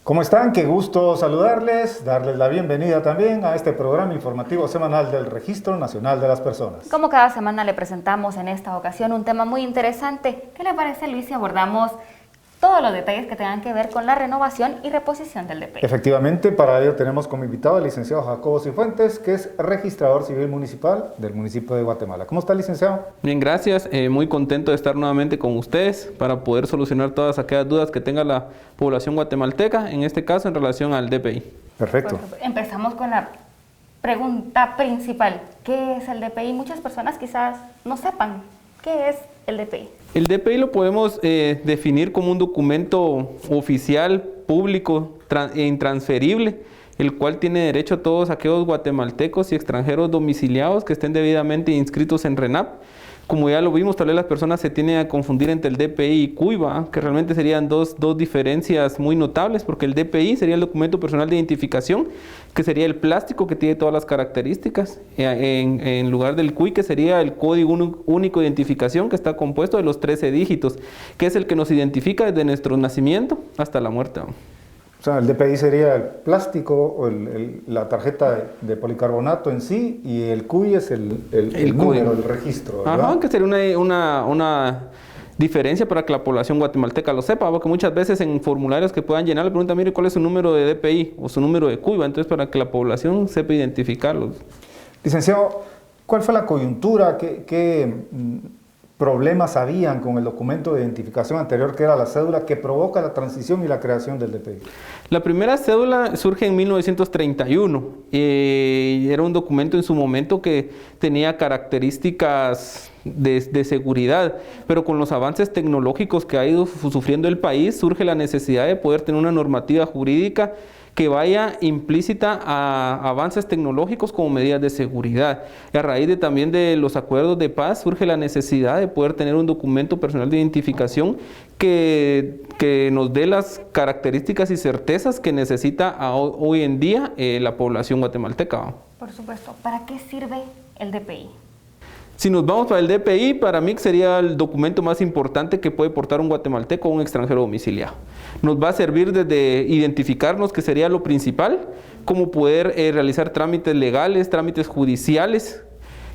¿Cómo están? Qué gusto saludarles, darles la bienvenida también a este programa informativo semanal del Registro Nacional de las Personas. Como cada semana le presentamos en esta ocasión un tema muy interesante. ¿Qué le parece, Luis, si abordamos todos los detalles que tengan que ver con la renovación y reposición del DPI? Efectivamente, para ello tenemos como invitado al licenciado Jacobo Cifuentes, que es registrador civil municipal del municipio de Guatemala. ¿Cómo está, licenciado? Bien, gracias. Muy contento de estar nuevamente con ustedes para poder solucionar todas aquellas dudas que tenga la población guatemalteca, en este caso en relación al DPI. Perfecto. Empezamos con la pregunta principal. ¿Qué es el DPI? Muchas personas quizás no sepan qué es el DPI. El DPI lo podemos definir como un documento oficial, público e intransferible, el cual tiene derecho a todos aquellos guatemaltecos y extranjeros domiciliados que estén debidamente inscritos en RENAP. Como ya lo vimos, tal vez las personas se tienen a confundir entre el DPI y CUIBA, que realmente serían dos diferencias muy notables, porque el DPI sería el documento personal de identificación, que sería el plástico que tiene todas las características, en lugar del CUI, que sería el código único de identificación, que está compuesto de los 13 dígitos, que es el que nos identifica desde nuestro nacimiento hasta la muerte. O sea, el DPI sería el plástico o la tarjeta de policarbonato en sí, y el CUI es el número, el registro, ¿verdad? Ajá, que sería una diferencia para que la población guatemalteca lo sepa, porque muchas veces en formularios que puedan llenar le preguntan, mire, ¿cuál es su número de DPI o su número de CUIBA? Entonces, para que la población sepa identificarlos. Licenciado, ¿cuál fue la coyuntura? ¿Qué problemas habían con el documento de identificación anterior, que era la cédula, que provoca la transición y la creación del DPI? La primera cédula surge en 1931. Era un documento en su momento que tenía características de seguridad, pero con los avances tecnológicos que ha ido sufriendo el país, surge la necesidad de poder tener una normativa jurídica que vaya implícita a avances tecnológicos como medidas de seguridad. Y a raíz también de los acuerdos de paz surge la necesidad de poder tener un documento personal de identificación que nos dé las características y certezas que necesita hoy en día la población guatemalteca. Por supuesto. ¿Para qué sirve el DPI? Si nos vamos para el DPI, para mí sería el documento más importante que puede portar un guatemalteco o un extranjero domiciliado. Nos va a servir desde identificarnos, que sería lo principal, como poder realizar trámites legales, trámites judiciales.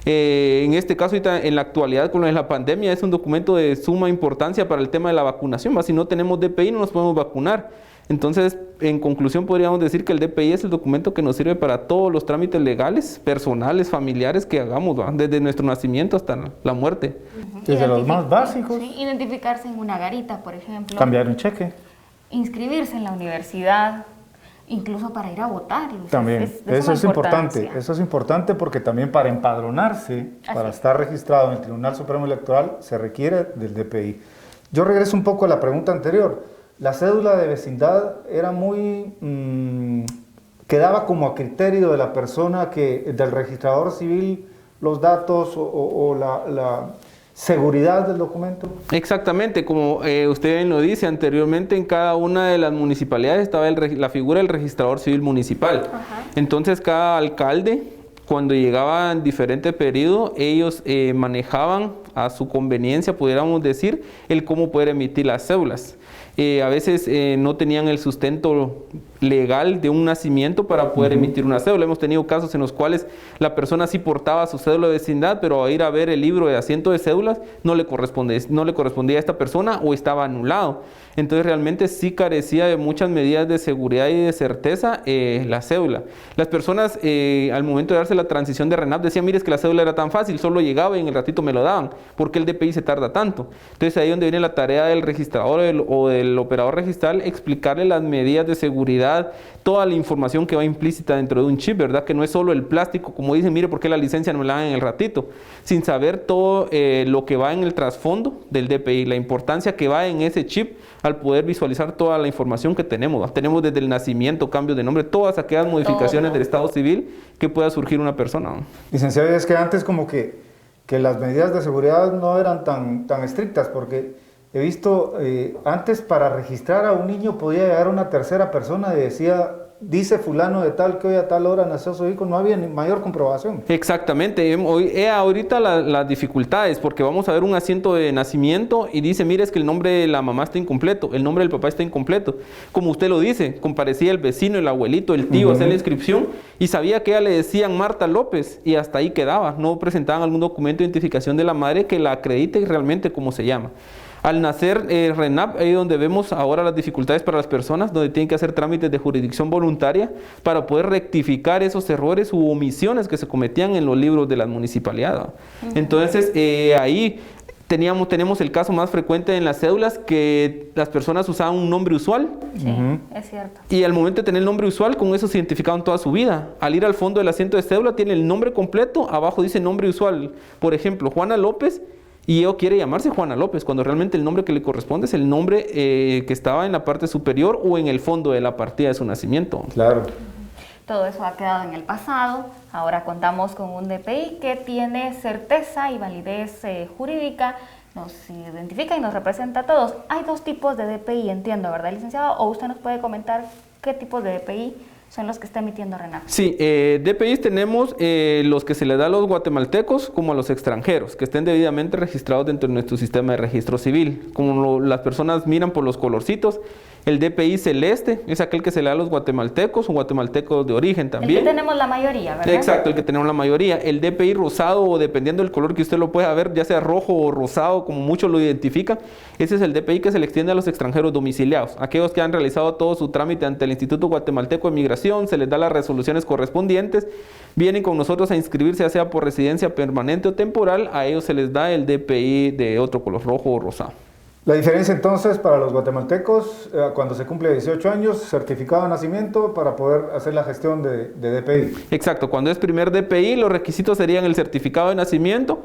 En este caso, ahorita, en la actualidad con la pandemia, es un documento de suma importancia para el tema de la vacunación. Si no tenemos DPI no nos podemos vacunar. Entonces, en conclusión, podríamos decir que el DPI es el documento que nos sirve para todos los trámites legales, personales, familiares que hagamos, desde nuestro nacimiento hasta la muerte. Desde los más básicos. Sí, identificarse en una garita, por ejemplo. Cambiar un cheque. Inscribirse en la universidad, incluso para ir a votar. También, eso es importante. Eso es importante porque también para empadronarse, para estar registrado en el Tribunal Supremo Electoral, se requiere del DPI. Yo regreso un poco a la pregunta anterior. La cédula de vecindad era quedaba como a criterio de la persona, del registrador civil, los datos o la seguridad del documento. Exactamente, como usted bien lo dice anteriormente, en cada una de las municipalidades estaba la figura del registrador civil municipal. Ajá. Entonces cada alcalde, cuando llegaba en diferente periodo, ellos manejaban a su conveniencia, pudiéramos decir, el cómo poder emitir las cédulas. A veces no tenían el sustento legal de un nacimiento para poder emitir una cédula. Hemos tenido casos en los cuales la persona sí portaba su cédula de vecindad, pero a ir a ver el libro de asiento de cédulas no le correspondía a esta persona o estaba anulado. Entonces realmente sí carecía de muchas medidas de seguridad y de certeza la cédula. Las personas al momento de darse la transición de RENAP decían, mire, es que la cédula era tan fácil, solo llegaba y en el ratito me lo daban. ¿Por qué el DPI se tarda tanto? Entonces ahí es donde viene la tarea del registrador o del operador registral, explicarle las medidas de seguridad, toda la información que va implícita dentro de un chip, ¿verdad? Que no es solo el plástico, como dicen, mire, ¿por qué la licencia no me la dan en el ratito? Sin saber todo lo que va en el trasfondo del DPI, la importancia que va en ese chip al poder visualizar toda la información que tenemos, ¿verdad? Tenemos desde el nacimiento, cambios de nombre, todas aquellas modificaciones del estado civil que pueda surgir una persona, ¿no? Licenciado, es que antes como que las medidas de seguridad no eran tan estrictas, porque he visto, antes para registrar a un niño podía llegar una tercera persona y decía, dice fulano de tal que hoy a tal hora nació su hijo, no había ni mayor comprobación. Exactamente, ahorita las dificultades, porque vamos a ver un asiento de nacimiento y dice, mire, es que el nombre de la mamá está incompleto, el nombre del papá está incompleto. Como usted lo dice, comparecía el vecino, el abuelito, el tío a hacer la inscripción y sabía que ella le decían Marta López y hasta ahí quedaba, no presentaban algún documento de identificación de la madre que la acredite realmente cómo se llama. Al nacer RENAP, ahí donde vemos ahora las dificultades para las personas, donde tienen que hacer trámites de jurisdicción voluntaria para poder rectificar esos errores u omisiones que se cometían en los libros de la municipalidad. Entonces, ahí tenemos el caso más frecuente en las cédulas, que las personas usaban un nombre usual. Sí, es cierto. Y al momento de tener el nombre usual, con eso se identificaban toda su vida. Al ir al fondo del asiento de cédula, tiene el nombre completo, abajo dice nombre usual. Por ejemplo, Juana López, y ella quiere llamarse Juana López, cuando realmente el nombre que le corresponde es el nombre que estaba en la parte superior o en el fondo de la partida de su nacimiento. Claro. Todo eso ha quedado en el pasado. Ahora contamos con un DPI que tiene certeza y validez jurídica, nos identifica y nos representa a todos. Hay dos tipos de DPI, entiendo, ¿verdad, licenciado? ¿O usted nos puede comentar qué tipos de DPI son los que está emitiendo RENAP? Sí, DPIs tenemos los que se le da a los guatemaltecos como a los extranjeros, que estén debidamente registrados dentro de nuestro sistema de registro civil. Como las personas miran por los colorcitos, el DPI celeste es aquel que se le da a los guatemaltecos o guatemaltecos de origen también. El que tenemos la mayoría, ¿verdad? Exacto, el que tenemos la mayoría. El DPI rosado, o dependiendo del color que usted lo pueda ver, ya sea rojo o rosado, como muchos lo identifican, ese es el DPI que se le extiende a los extranjeros domiciliados. Aquellos que han realizado todo su trámite ante el Instituto Guatemalteco de Migración, se les da las resoluciones correspondientes, vienen con nosotros a inscribirse, ya sea por residencia permanente o temporal, a ellos se les da el DPI de otro color, rojo o rosado. La diferencia entonces para los guatemaltecos, cuando se cumple 18 años, certificado de nacimiento para poder hacer la gestión de DPI. Exacto, cuando es primer DPI, los requisitos serían el certificado de nacimiento,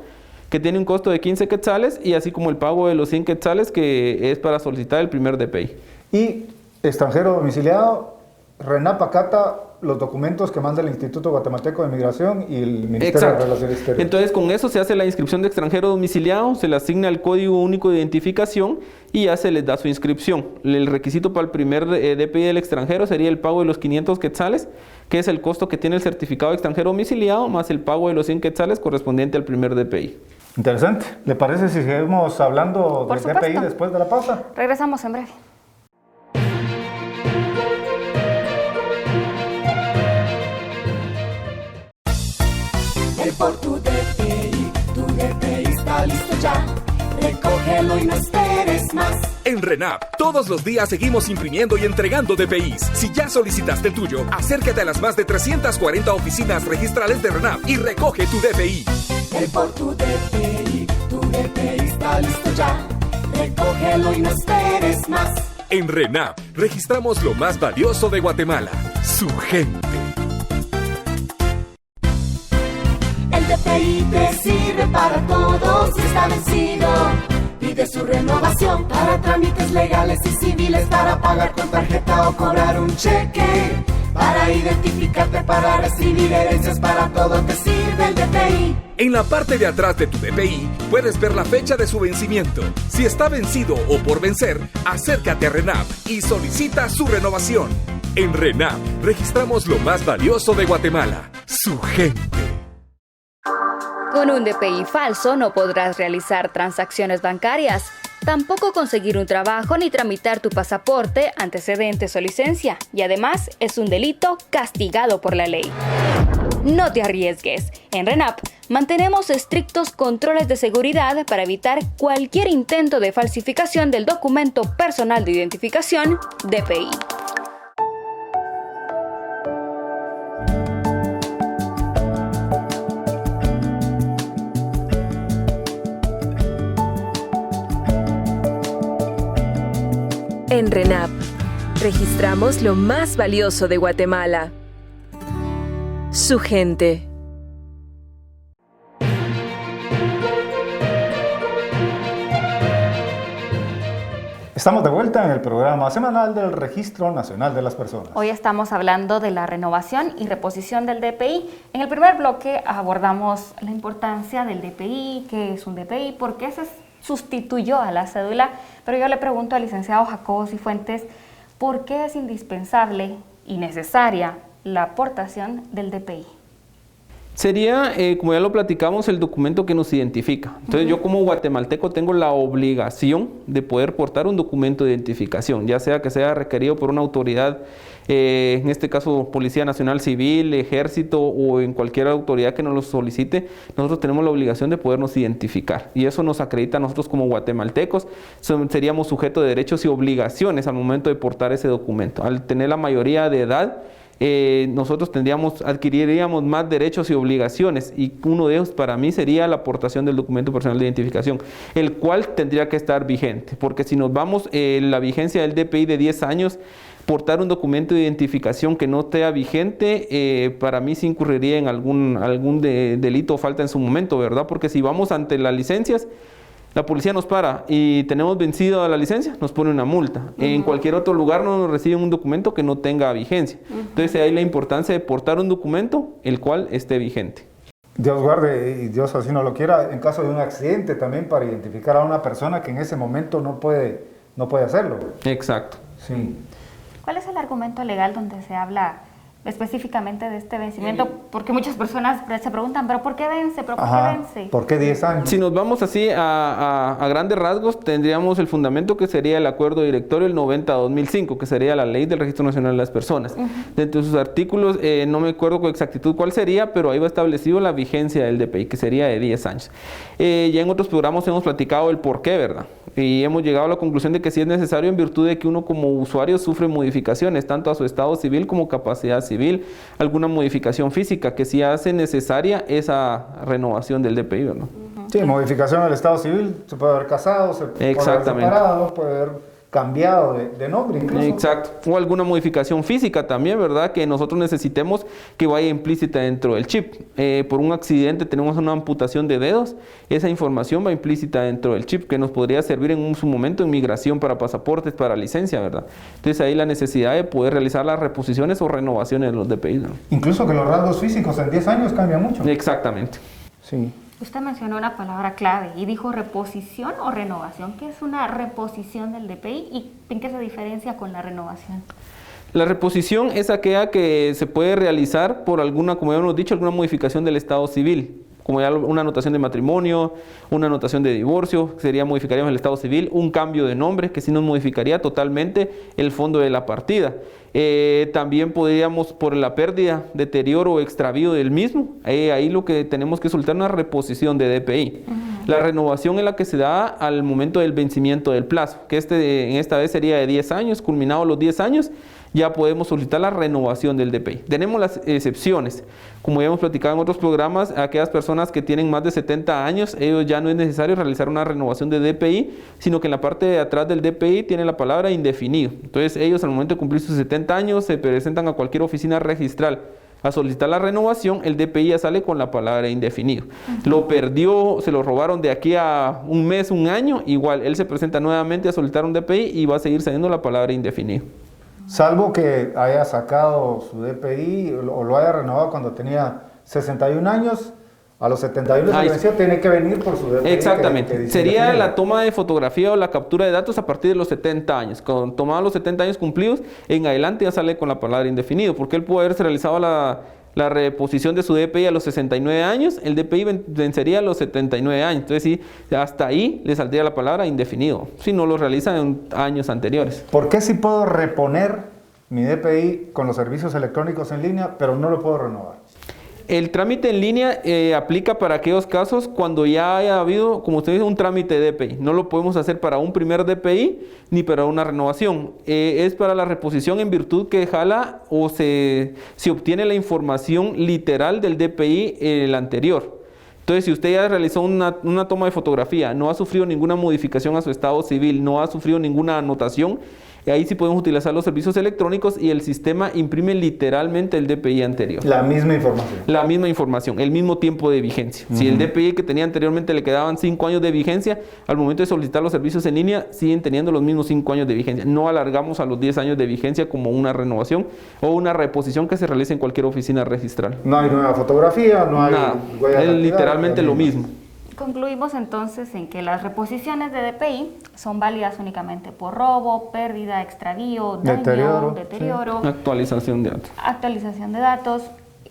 que tiene un costo de 15 quetzales, y así como el pago de los 100 quetzales, que es para solicitar el primer DPI. Y extranjero domiciliado, RENAP acata los documentos que manda el Instituto Guatemalteco de Migración y el Ministerio de Relaciones Exteriores. Entonces, con eso se hace la inscripción de extranjero domiciliado, se le asigna el código único de identificación y ya se les da su inscripción. El requisito para el primer DPI del extranjero sería el pago de los 500 quetzales, que es el costo que tiene el certificado de extranjero domiciliado, más el pago de los 100 quetzales correspondiente al primer DPI. Interesante. ¿Le parece si seguimos hablando del DPI después de la pausa? Regresamos en breve. Por tu DPI está listo ya. Recógelo y no esperes más. En RENAP, todos los días seguimos imprimiendo y entregando DPIs. Si ya solicitaste el tuyo, acércate a las más de 340 oficinas registrales de RENAP y recoge tu DPI. Por tu DPI está listo ya. Recógelo y no esperes más. En RENAP, registramos lo más valioso de Guatemala, su gente. El DPI te sirve para todo si está vencido. Pide su renovación para trámites legales y civiles, para pagar con tarjeta o cobrar un cheque, para identificarte, para recibir herencias, para todo te sirve el DPI. En la parte de atrás de tu DPI puedes ver la fecha de su vencimiento. Si está vencido o por vencer, acércate a RENAP y solicita su renovación. En RENAP, registramos lo más valioso de Guatemala, su gente. Con un DPI falso no podrás realizar transacciones bancarias, tampoco conseguir un trabajo ni tramitar tu pasaporte, antecedentes o licencia, y además es un delito castigado por la ley. No te arriesgues. En RENAP mantenemos estrictos controles de seguridad para evitar cualquier intento de falsificación del documento personal de identificación, DPI. En RENAP, registramos lo más valioso de Guatemala, su gente. Estamos de vuelta en el programa semanal del Registro Nacional de las Personas. Hoy estamos hablando de la renovación y reposición del DPI. En el primer bloque abordamos la importancia del DPI, qué es un DPI, por qué se sustituyó a la cédula, pero yo le pregunto al licenciado Jacobo Cifuentes, ¿por qué es indispensable y necesaria la aportación del DPI? Sería, como ya lo platicamos, el documento que nos identifica. Entonces, yo como guatemalteco tengo la obligación de poder portar un documento de identificación, ya sea que sea requerido por una autoridad, en este caso Policía Nacional Civil, Ejército o en cualquier autoridad que nos lo solicite. Nosotros tenemos la obligación de podernos identificar y eso nos acredita a nosotros como guatemaltecos. Seríamos sujetos de derechos y obligaciones al momento de portar ese documento. Al tener la mayoría de edad, nosotros adquiriríamos más derechos y obligaciones, y uno de ellos para mí sería la aportación del documento personal de identificación, el cual tendría que estar vigente, porque si nos vamos la vigencia del DPI de 10 años, portar un documento de identificación que no esté vigente, para mí sí incurriría en algún delito o falta en su momento, ¿verdad? Porque si vamos ante las licencias, la policía nos para y tenemos vencida la licencia, nos pone una multa. En cualquier otro lugar no nos reciben un documento que no tenga vigencia. Entonces ahí la importancia de portar un documento el cual esté vigente. Dios guarde y Dios así no lo quiera, en caso de un accidente también para identificar a una persona que en ese momento no puede hacerlo. Exacto. Sí. ¿Cuál es el argumento legal donde se habla específicamente de este vencimiento? Porque muchas personas se preguntan, ¿pero por qué vence? ¿Pero por qué vence? ¿Por qué 10 años? Si nos vamos así a grandes rasgos, tendríamos el fundamento que sería el acuerdo directorio el 90-2005, que sería la ley del Registro Nacional de las Personas. Dentro de sus artículos, no me acuerdo con exactitud cuál sería, pero ahí va establecido la vigencia del DPI, que sería de 10 años. Ya en otros programas hemos platicado el por qué, ¿verdad? Y hemos llegado a la conclusión de que sí es necesario en virtud de que uno como usuario sufre modificaciones, tanto a su estado civil como capacidad civil, alguna modificación física que sí hace necesaria esa renovación del DPI, ¿verdad? Sí, modificación del estado civil, se puede haber casado, se puede haber separado, puede haber cambiado de nombre incluso. Exacto, o alguna modificación física también, ¿verdad? Que nosotros necesitemos que vaya implícita dentro del chip. Por un accidente tenemos una amputación de dedos, esa información va implícita dentro del chip que nos podría servir en su momento en migración para pasaportes, para licencia, ¿verdad? Entonces ahí la necesidad de poder realizar las reposiciones o renovaciones de los DPI, ¿no? Incluso que los rasgos físicos en 10 años cambian mucho. Exactamente. Sí. Usted mencionó una palabra clave y dijo reposición o renovación. ¿Qué es una reposición del DPI y en qué se diferencia con la renovación? La reposición es aquella que se puede realizar por alguna, como ya hemos dicho, alguna modificación del estado civil, como ya una anotación de matrimonio, una anotación de divorcio, sería modificaríamos el estado civil, un cambio de nombre, que sí nos modificaría totalmente el fondo de la partida. También podríamos, por la pérdida, deterioro o extravío del mismo, ahí lo que tenemos que soltar es una reposición de DPI. La renovación es la que se da al momento del vencimiento del plazo, que en esta vez sería de 10 años, culminados los 10 años, ya podemos solicitar la renovación del DPI. Tenemos las excepciones, como ya hemos platicado en otros programas, aquellas personas que tienen más de 70 años, ellos ya no es necesario realizar una renovación de DPI, sino que en la parte de atrás del DPI tiene la palabra indefinido. Entonces ellos al momento de cumplir sus 70 años se presentan a cualquier oficina registral a solicitar la renovación, el DPI ya sale con la palabra indefinido. Lo perdió, se lo robaron de aquí a un mes, un año, igual, él se presenta nuevamente a solicitar un DPI y va a seguir saliendo la palabra indefinido. Salvo que haya sacado su DPI o lo haya renovado cuando tenía 61 años, a los 71 de venció, tiene que venir por su DPI. Exactamente. Que sería la toma de fotografía o la captura de datos a partir de los 70 años. Cuando tomados los 70 años cumplidos, en adelante ya sale con la palabra indefinido, porque él puede haberse realizado la reposición de su DPI a los 69 años, el DPI vencería a los 79 años. Entonces sí, hasta ahí le saldría la palabra indefinido, si no lo realizan en años anteriores. ¿Por qué sí puedo reponer mi DPI con los servicios electrónicos en línea, pero no lo puedo renovar? El trámite en línea aplica para aquellos casos cuando ya haya habido, como usted dice, un trámite de DPI. No lo podemos hacer para un primer DPI ni para una renovación. Es para la reposición en virtud que jala o se obtiene la información literal del DPI el anterior. Entonces, si usted ya realizó una toma de fotografía, no ha sufrido ninguna modificación a su estado civil, no ha sufrido ninguna anotación, ahí sí podemos utilizar los servicios electrónicos y el sistema imprime literalmente el DPI anterior. La misma información. La misma información, el mismo tiempo de vigencia. Si el DPI que tenía anteriormente le quedaban 5 años de vigencia, al momento de solicitar los servicios en línea, siguen teniendo los mismos 5 años de vigencia. No alargamos a los 10 años de vigencia como una renovación o una reposición que se realice en cualquier oficina registral. No hay nueva fotografía, no hay nada. Es literalmente lo mismo. Concluimos entonces en que las reposiciones de DPI son válidas únicamente por robo, pérdida, extravío, daño, deterioro, sí. Actualización de datos.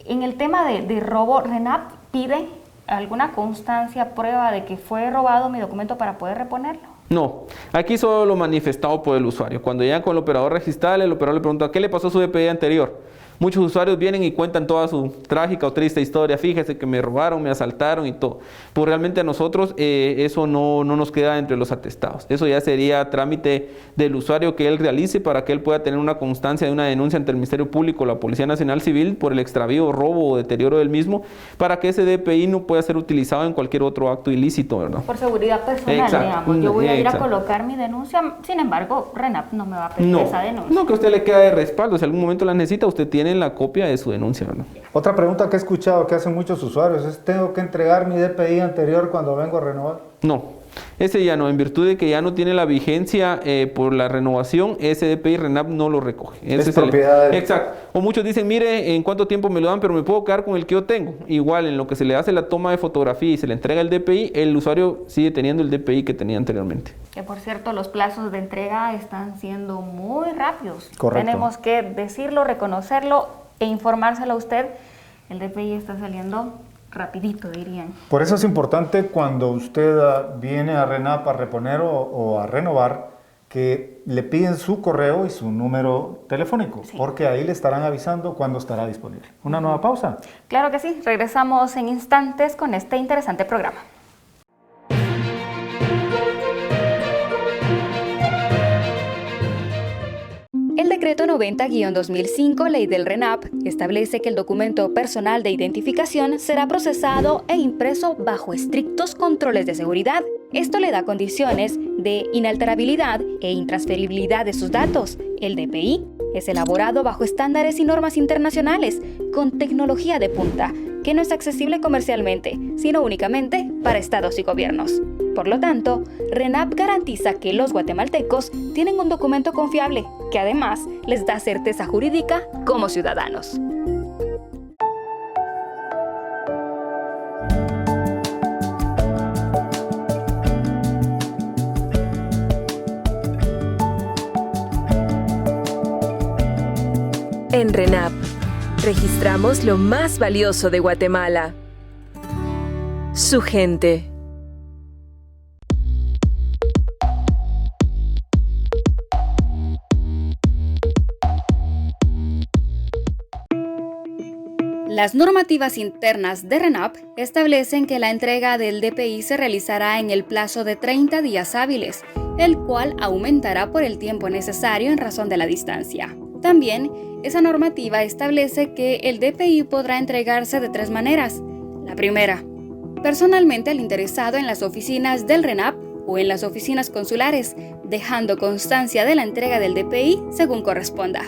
En el tema de robo, RENAP pide alguna constancia, prueba de que fue robado mi documento para poder reponerlo. No, aquí solo lo manifestado por el usuario. Cuando llegan con el operador registral, el operador le pregunta ¿qué le pasó a su DPI anterior? Muchos usuarios vienen y cuentan toda su trágica o triste historia. Fíjese que me robaron, me asaltaron y todo. Pues realmente a nosotros eso no nos queda entre los atestados. Eso ya sería trámite del usuario que él realice para que él pueda tener una constancia de una denuncia ante el Ministerio Público o la Policía Nacional Civil por el extravío, robo o deterioro del mismo, para que ese DPI no pueda ser utilizado en cualquier otro acto ilícito, ¿verdad? Por seguridad personal, exacto. Digamos. Yo voy a ir a colocar mi denuncia, sin embargo, RENAP no me va a pedir esa denuncia. No, que a usted le queda de respaldo. Si en algún momento la necesita, usted tiene la copia de su denuncia, ¿verdad? Otra pregunta que he escuchado que hacen muchos usuarios es ¿tengo que entregar mi DPI anterior cuando vengo a renovar? No, ese ya no, en virtud de que ya no tiene la vigencia por la renovación, ese DPI RENAP no lo recoge. Es propiedad Exacto. O muchos dicen, mire, en cuánto tiempo me lo dan, pero me puedo quedar con el que yo tengo. Igual, en lo que se le hace la toma de fotografía y se le entrega el DPI, el usuario sigue teniendo el DPI que tenía anteriormente. Que por cierto, los plazos de entrega están siendo muy rápidos. Correcto. Tenemos que decirlo, reconocerlo e informárselo a usted. El DPI está saliendo rapidito, dirían. Por eso es importante cuando usted viene a RENAP a reponer o a renovar, que le piden su correo y su número telefónico, sí, porque ahí le estarán avisando cuándo estará disponible. ¿Una nueva pausa? Claro que sí, regresamos en instantes con este interesante programa. El decreto 90-2005, ley del RENAP, establece que el documento personal de identificación será procesado e impreso bajo estrictos controles de seguridad. Esto le da condiciones de inalterabilidad e intransferibilidad de sus datos. El DPI es elaborado bajo estándares y normas internacionales, con tecnología de punta, que no es accesible comercialmente, sino únicamente para estados y gobiernos. Por lo tanto, RENAP garantiza que los guatemaltecos tienen un documento confiable, que además les da certeza jurídica como ciudadanos. En RENAP, registramos lo más valioso de Guatemala: su gente. Las normativas internas de RENAP establecen que la entrega del DPI se realizará en el plazo de 30 días hábiles, el cual aumentará por el tiempo necesario en razón de la distancia. También, esa normativa establece que el DPI podrá entregarse de 3 maneras. La primera, personalmente al interesado en las oficinas del RENAP o en las oficinas consulares, dejando constancia de la entrega del DPI según corresponda.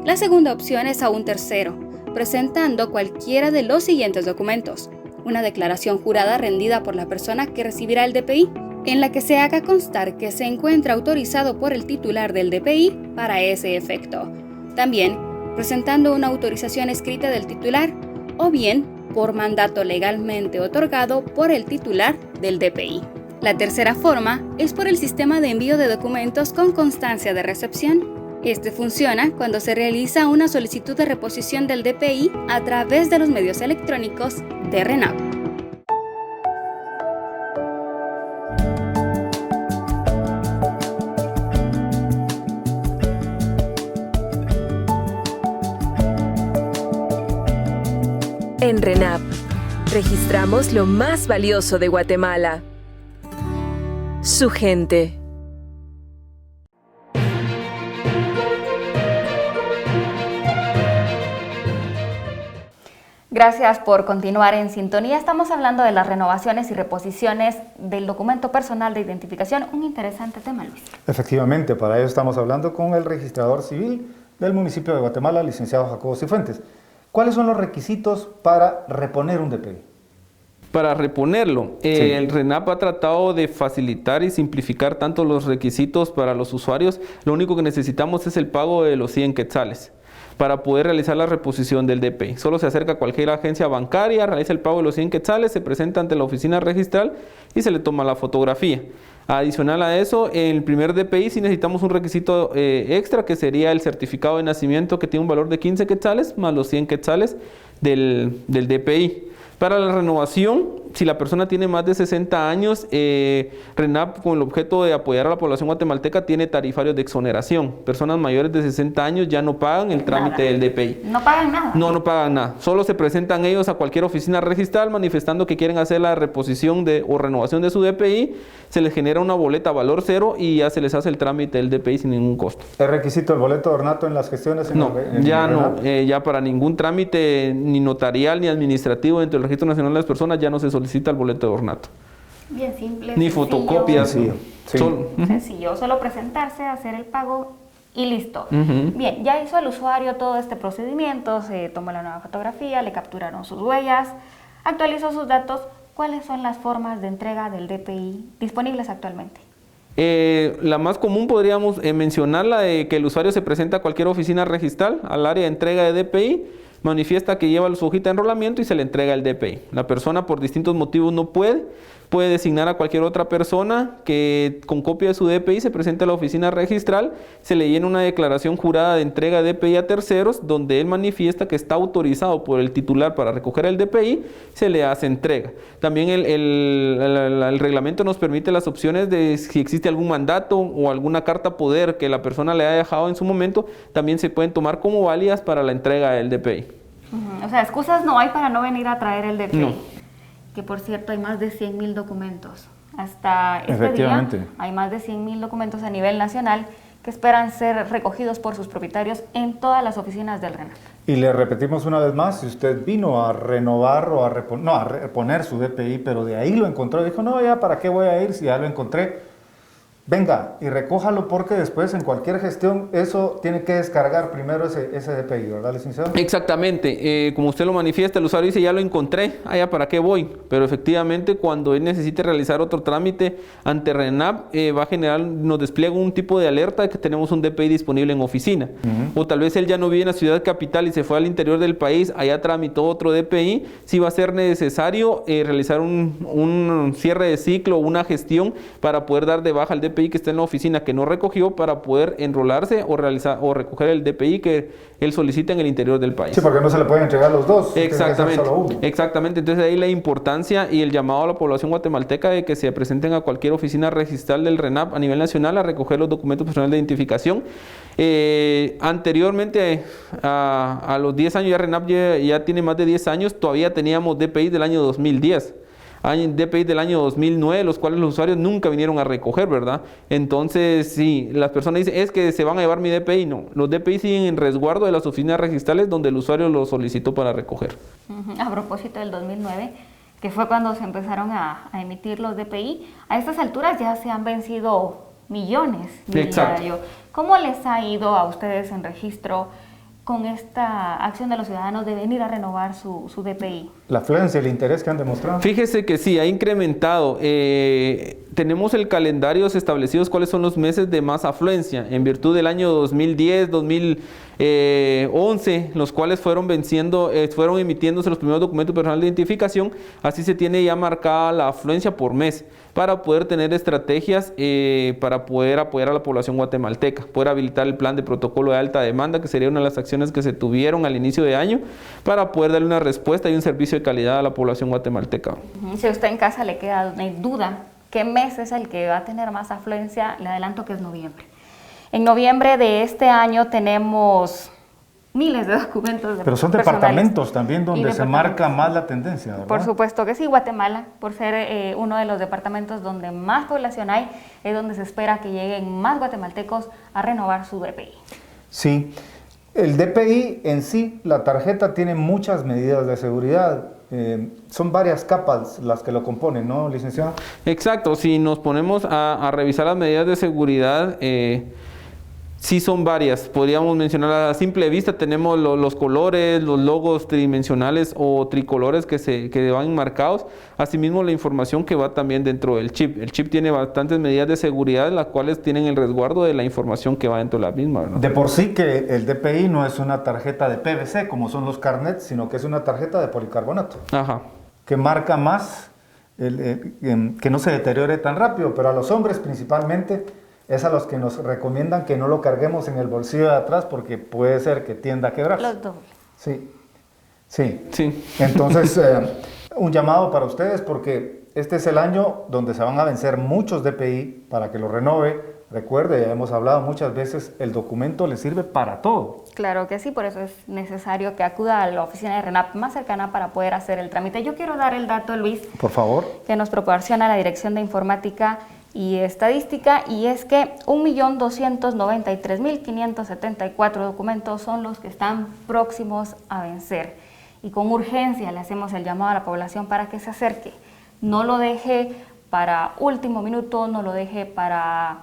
La segunda opción es a un tercero, presentando cualquiera de los siguientes documentos: una declaración jurada rendida por la persona que recibirá el DPI, en la que se haga constar que se encuentra autorizado por el titular del DPI para ese efecto. También presentando una autorización escrita del titular, o bien por mandato legalmente otorgado por el titular del DPI. La tercera forma es por el sistema de envío de documentos con constancia de recepción. Este funciona cuando se realiza una solicitud de reposición del DPI a través de los medios electrónicos de RENAP. En RENAP, registramos lo más valioso de Guatemala: su gente. Gracias por continuar en sintonía. Estamos hablando de las renovaciones y reposiciones del documento personal de identificación. Un interesante tema, Luis. Efectivamente, para ello estamos hablando con el registrador civil del municipio de Guatemala, licenciado Jacobo Cifuentes. ¿Cuáles son los requisitos para reponer un DPI? Para reponerlo, Sí. El RENAP ha tratado de facilitar y simplificar tanto los requisitos para los usuarios. Lo único que necesitamos es el pago de los 100 quetzales. para poder realizar la reposición del DPI. Solo se acerca a cualquier agencia bancaria, realiza el pago de los 100 quetzales, se presenta ante la oficina registral y se le toma la fotografía. Adicional a eso, en el primer DPI sí necesitamos un requisito extra, que sería el certificado de nacimiento, que tiene un valor de 15 quetzales más los 100 quetzales del DPI. Para la renovación, si la persona tiene más de 60 años, RENAP, con el objeto de apoyar a la población guatemalteca, tiene tarifarios de exoneración. Personas mayores de 60 años ya no pagan el trámite del DPI. ¿No pagan nada? No, no pagan nada. Solo se presentan ellos a cualquier oficina registral manifestando que quieren hacer la reposición o renovación de su DPI. Se les genera una boleta valor cero y ya se les hace el trámite del DPI sin ningún costo. ¿Es requisito el boleto de ornato en las gestiones? Ya para ningún trámite, ni notarial ni administrativo dentro del Registro Nacional de las Personas, ya no se solicita el boleto de ornato. Bien simple. Ni sencillo, fotocopias. Sí. Sencillo, solo presentarse, hacer el pago y listo. Bien, ya hizo el usuario todo este procedimiento, se tomó la nueva fotografía, le capturaron sus huellas, actualizó sus datos. ¿Cuáles son las formas de entrega del DPI disponibles actualmente? La más común podríamos mencionar la de que el usuario se presenta a cualquier oficina registral, al área de entrega de DPI, manifiesta que lleva su hojita de enrolamiento y se le entrega el DPI. La persona por distintos motivos no puede designar a cualquier otra persona que con copia de su DPI se presente a la oficina registral, se le llena una declaración jurada de entrega de DPI a terceros, donde él manifiesta que está autorizado por el titular para recoger el DPI, se le hace entrega. También el reglamento nos permite las opciones de si existe algún mandato o alguna carta poder que la persona le haya dejado en su momento, también se pueden tomar como válidas para la entrega del DPI. O sea, excusas no hay para no venir a traer el DPI. No. Que por cierto hay más de 100,000 documentos. Hasta este día hay más de 100,000 documentos a nivel nacional que esperan ser recogidos por sus propietarios en todas las oficinas del RENAP. Y le repetimos una vez más, si usted vino a renovar o a reponer su DPI, pero de ahí lo encontró y dijo, no, ya, ¿para qué voy a ir si ya lo encontré? Venga y recójalo, porque después en cualquier gestión eso tiene que descargar primero ese DPI, ¿verdad, licenciado? Exactamente, como usted lo manifiesta, el usuario dice, ya lo encontré, allá para qué voy, pero efectivamente cuando él necesite realizar otro trámite ante RENAP, va a generar, nos despliega un tipo de alerta de que tenemos un DPI disponible en oficina, o tal vez él ya no vive en la ciudad capital y se fue al interior del país, allá tramitó otro DPI, si va a ser necesario realizar un cierre de ciclo, una gestión para poder dar de baja el DPI que está en la oficina que no recogió, para poder enrolarse o realizar o recoger el DPI que él solicita en el interior del país. Sí, porque no se le pueden entregar los dos. Exactamente, exactamente. Entonces ahí la importancia y el llamado a la población guatemalteca de que se presenten a cualquier oficina registral del RENAP a nivel nacional a recoger los documentos personales de identificación. Anteriormente a los 10 años, ya RENAP ya tiene más de 10 años, todavía teníamos DPI del año 2010. Hay DPI del año 2009, los cuales los usuarios nunca vinieron a recoger, ¿verdad? Entonces, sí, las personas dicen, es que se van a llevar mi DPI. No, los DPI siguen en resguardo de las oficinas registrales donde el usuario lo solicitó para recoger. A propósito del 2009, que fue cuando se empezaron a emitir los DPI, a estas alturas ya se han vencido millones. Exacto. ¿Cómo les ha ido a ustedes en registro con esta acción de los ciudadanos de venir a renovar su DPI? La afluencia, el interés que han demostrado. Fíjese que sí, ha incrementado. Tenemos el calendario establecidos cuáles son los meses de más afluencia, en virtud del año 2010, 2011, los cuales fueron emitiéndose los primeros documentos personales de identificación. Así se tiene ya marcada la afluencia por mes, para poder tener estrategias para poder apoyar a la población guatemalteca, poder habilitar el plan de protocolo de alta demanda, que sería una de las acciones que se tuvieron al inicio de año, para poder darle una respuesta y un servicio de calidad a la población guatemalteca. Si a usted en casa le queda duda, ¿qué mes es el que va a tener más afluencia? Le adelanto que es noviembre. En noviembre de este año tenemos miles de documentos. Pero son departamentos también donde se marca más la tendencia, ¿verdad? Por supuesto que sí. Guatemala, por ser uno de los departamentos donde más población hay, es donde se espera que lleguen más guatemaltecos a renovar su DPI. Sí. El DPI en sí, la tarjeta, tiene muchas medidas de seguridad. Son varias capas las que lo componen, ¿no, licenciado? Exacto. Si nos ponemos a revisar las medidas de seguridad, Sí, son varias. Podríamos mencionar a simple vista, tenemos los colores, los logos tridimensionales o tricolores que van marcados. Asimismo, la información que va también dentro del chip. El chip tiene bastantes medidas de seguridad, las cuales tienen el resguardo de la información que va dentro de la misma, ¿no? De por sí que el DPI no es una tarjeta de PVC, como son los carnets, sino que es una tarjeta de policarbonato. Ajá. Que marca más, que no se deteriore tan rápido, pero a los hombres principalmente es a los que nos recomiendan que no lo carguemos en el bolsillo de atrás porque puede ser que tienda a quebrarse. Los dobles. Sí, sí. Sí. Entonces, un llamado para ustedes porque este es el año donde se van a vencer muchos DPI para que lo renove. Recuerde, ya hemos hablado muchas veces, el documento le sirve para todo. Claro que sí, por eso es necesario que acuda a la oficina de RENAP más cercana para poder hacer el trámite. Yo quiero dar el dato, Luis, Por favor. que nos proporciona la Dirección de Informática y Estadística, y es que 1.293.574 documentos son los que están próximos a vencer. Y con urgencia le hacemos el llamado a la población para que se acerque. No lo deje para último minuto, no lo deje para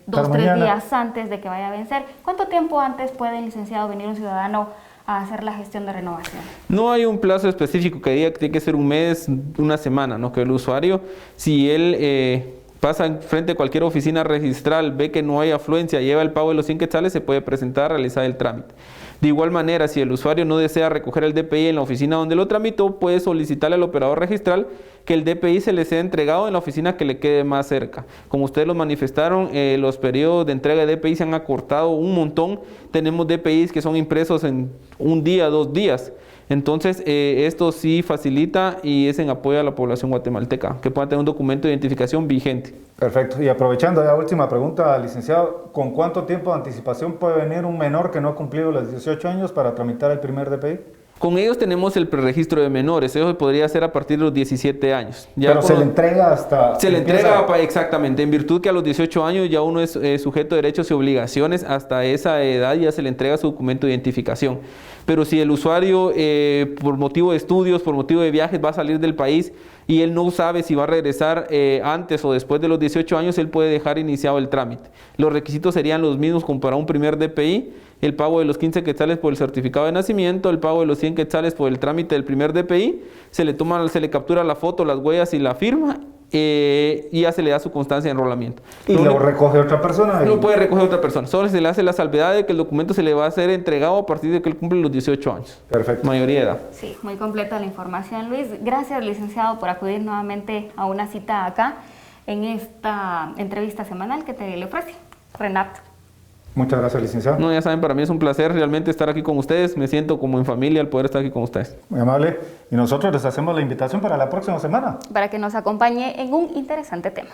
2 o 3 días antes de que vaya a vencer. ¿Cuánto tiempo antes puede, licenciado, venir un ciudadano a hacer la gestión de renovación? No hay un plazo específico que diga que tiene que ser un mes, una semana, ¿no? Que el usuario, si él pasa frente a cualquier oficina registral, ve que no hay afluencia, lleva el pago de los 100 quetzales, se puede presentar a realizar el trámite. De igual manera, si el usuario no desea recoger el DPI en la oficina donde lo tramitó, puede solicitarle al operador registral que el DPI se le sea entregado en la oficina que le quede más cerca. Como ustedes lo manifestaron, los periodos de entrega de DPI se han acortado un montón. Tenemos DPIs que son impresos en 1 día, 2 días. Entonces, esto sí facilita y es en apoyo a la población guatemalteca, que pueda tener un documento de identificación vigente. Perfecto. Y aprovechando la última pregunta, licenciado, ¿con cuánto tiempo de anticipación puede venir un menor que no ha cumplido los 18 años para tramitar el primer DPI? Con ellos tenemos el preregistro de menores, eso podría ser a partir de los 17 años. Ya pero se le entrega hasta... Se le entrega, exactamente, en virtud que a los 18 años ya uno es sujeto de derechos y obligaciones, hasta esa edad ya se le entrega su documento de identificación. Pero si el usuario por motivo de estudios, por motivo de viajes va a salir del país y él no sabe si va a regresar antes o después de los 18 años, él puede dejar iniciado el trámite. Los requisitos serían los mismos como para un primer DPI, el pago de los 15 quetzales por el certificado de nacimiento, el pago de los 100 quetzales por el trámite del primer DPI, se le captura la foto, las huellas y la firma, y ya se le da su constancia de enrolamiento. ¿Y lo recoge otra persona? No puede recoger otra persona, solo se le hace la salvedad de que el documento se le va a ser entregado a partir de que él cumple los 18 años. Perfecto. Mayoría de edad. Sí, muy completa la información, Luis. Gracias, licenciado, por acudir nuevamente a una cita acá en esta entrevista semanal que le ofrece RENAP. Muchas gracias, licenciado. No, ya saben, para mí es un placer realmente estar aquí con ustedes. Me siento como en familia al poder estar aquí con ustedes. Muy amable. Y nosotros les hacemos la invitación para la próxima semana. Para que nos acompañe en un interesante tema.